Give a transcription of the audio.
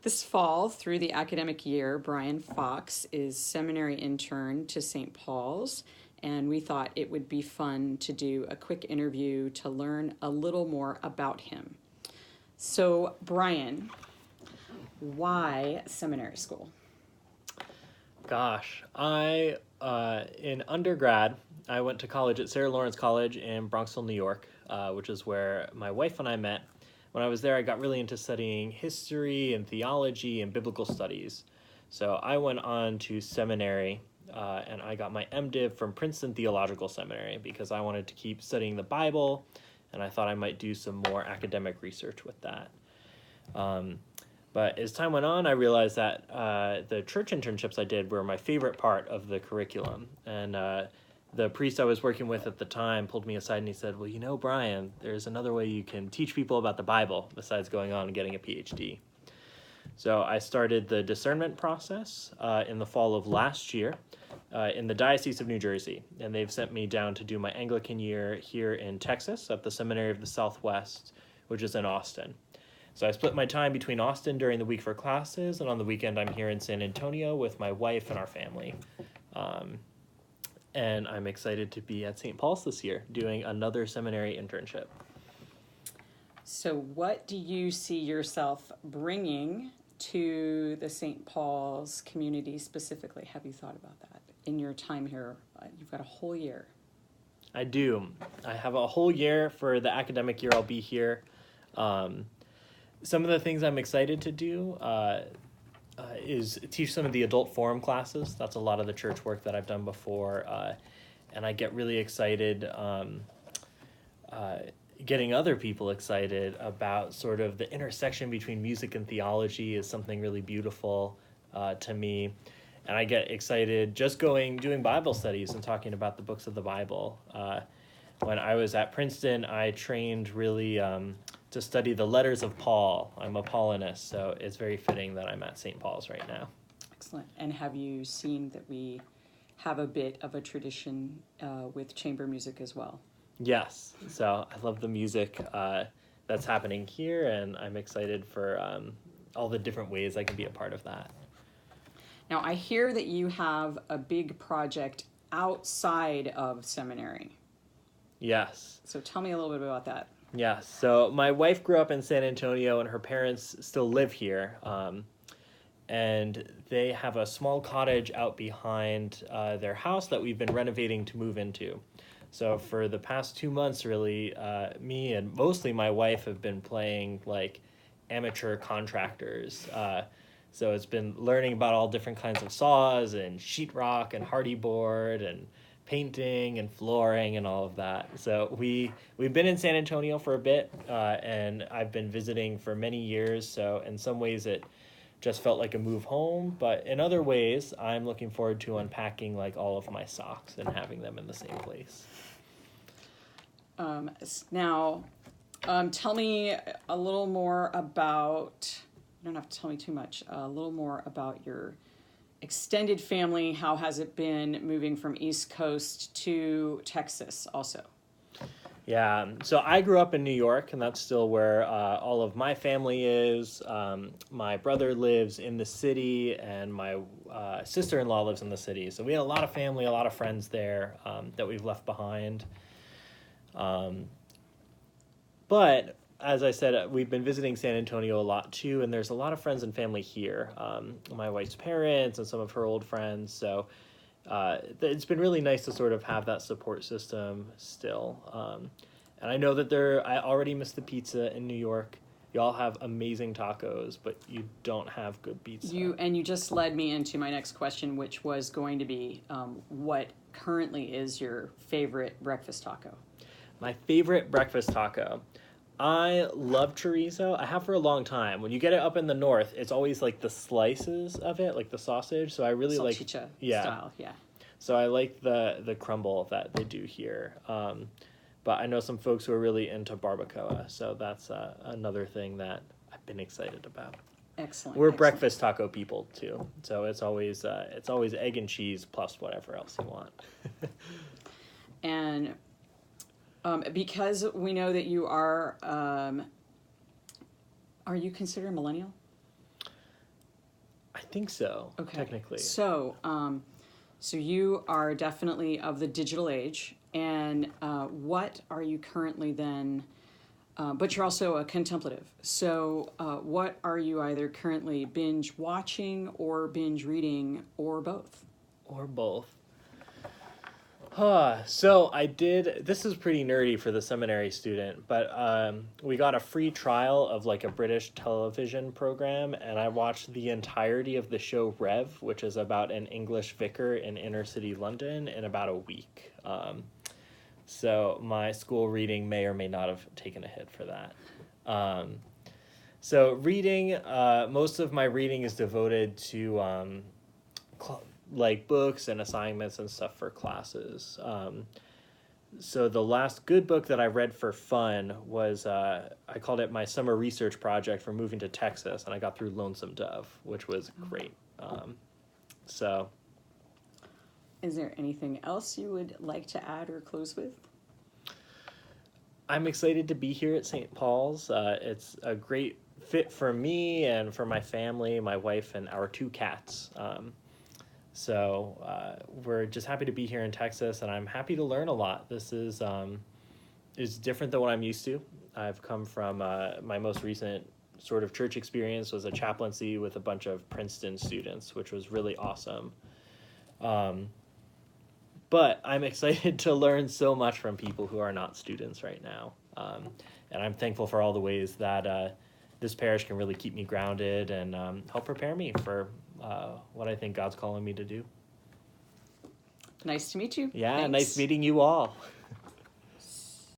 This fall, through the academic year, Brian Fox is seminary intern to St. Paul's, and we thought it would be fun to do a quick interview to learn a little more about him. So, Brian, why seminary school? Gosh, in undergrad, I went to college at Sarah Lawrence College in Bronxville, New York, which is where my wife and I met. When I was there, I got really into studying history and theology and biblical studies. So I went on to seminary, and I got my MDiv from Princeton Theological Seminary because I wanted to keep studying the Bible, and I thought I might do some more academic research with that. But as time went on, I realized that the church internships I did were my favorite part of the curriculum. And the priest I was working with at the time pulled me aside and he said, well, you know, Brian, there's another way you can teach people about the Bible besides going on and getting a PhD. So I started the discernment process in the fall of last year in the Diocese of New Jersey. And they've sent me down to do my Anglican year here in Texas at the Seminary of the Southwest, which is in Austin. So I split my time between Austin during the week for classes, and on the weekend I'm here in San Antonio with my wife and our family. And I'm excited to be at St. Paul's this year doing another seminary internship. So, what do you see yourself bringing to the St. Paul's community specifically? Have you thought about that in your time here? You've got a whole year. I do. I have a whole year for the academic year I'll be here. Some of the things I'm excited to do is teach some of the adult forum classes. That's a lot of the church work that I've done before. And I get really excited getting other people excited about sort of the intersection between music and theology is something really beautiful to me. And I get excited just doing Bible studies and talking about the books of the Bible. When I was at Princeton, I trained really to study the letters of Paul. I'm a Paulinist, so it's very fitting that I'm at St. Paul's right now. Excellent. And have you seen that we have a bit of a tradition with chamber music as well? Yes. So I love the music that's happening here, and I'm excited for all the different ways I can be a part of that. Now, I hear that you have a big project outside of seminary. Yes. So tell me a little bit about that. Yes. So my wife grew up in San Antonio, and her parents still live here. And they have a small cottage out behind their house that we've been renovating to move into. So for the past 2 months, really, me and mostly my wife have been playing like amateur contractors. So it's been learning about all different kinds of saws and sheetrock and hardy board and painting and flooring and all of that. So we've been in San Antonio for a bit, and I've been visiting for many years. So in some ways it just felt like a move home, but in other ways I'm looking forward to unpacking like all of my socks and having them in the same place. Now, tell me a little more about, you don't have to tell me too much, a little more about your extended family. How has it been moving from East Coast to Texas also? Yeah, so I grew up in New York, and that's still where all of my family is. My brother lives in the city, and my sister-in-law lives in the city. So we had a lot of family, a lot of friends there that we've left behind. But as I said, we've been visiting San Antonio a lot too, and there's a lot of friends and family here. My wife's parents and some of her old friends. So it's been really nice to sort of have that support system still. And I know that I already miss the pizza in New York. Y'all have amazing tacos, but you don't have good pizza. You just led me into my next question, which was going to be what currently is your favorite breakfast taco? My favorite breakfast taco. I love chorizo. I have for a long time. When you get it up in the north, it's always like the slices of it, like the sausage. So I really like style, yeah. So I like the crumble that they do here. But I know some folks who are really into barbacoa, so that's another thing that I've been excited about. Excellent. We're breakfast taco people too, so it's always egg and cheese plus whatever else you want. And because we know that you are you considered a millennial? think so, Okay. technically. So you are definitely of the digital age, and what are you currently then? But you're also a contemplative. So what are you either currently binge watching or binge reading or both? Or both. So this is pretty nerdy for the seminary student, but we got a free trial of like a British television program, and I watched the entirety of the show Rev, which is about an English vicar in inner city London, in about a week. So my school reading may or may not have taken a hit for that. So reading, most of my reading is devoted to like books and assignments and stuff for classes. So the last good book that I read for fun was, I called it my summer research project for moving to Texas, and I got through Lonesome Dove, which was great. So. Is there anything else you would like to add or close with? I'm excited to be here at St. Paul's. It's a great fit for me and for my family, my wife, and our 2 cats. So we're just happy to be here in Texas, and I'm happy to learn a lot. This is different than what I'm used to. I've come from my most recent sort of church experience was a chaplaincy with a bunch of Princeton students, which was really awesome. But I'm excited to learn so much from people who are not students right now. And I'm thankful for all the ways that this parish can really keep me grounded and help prepare me for what I think God's calling me to do. Nice to meet you. Yeah, Thanks. nice meeting you all.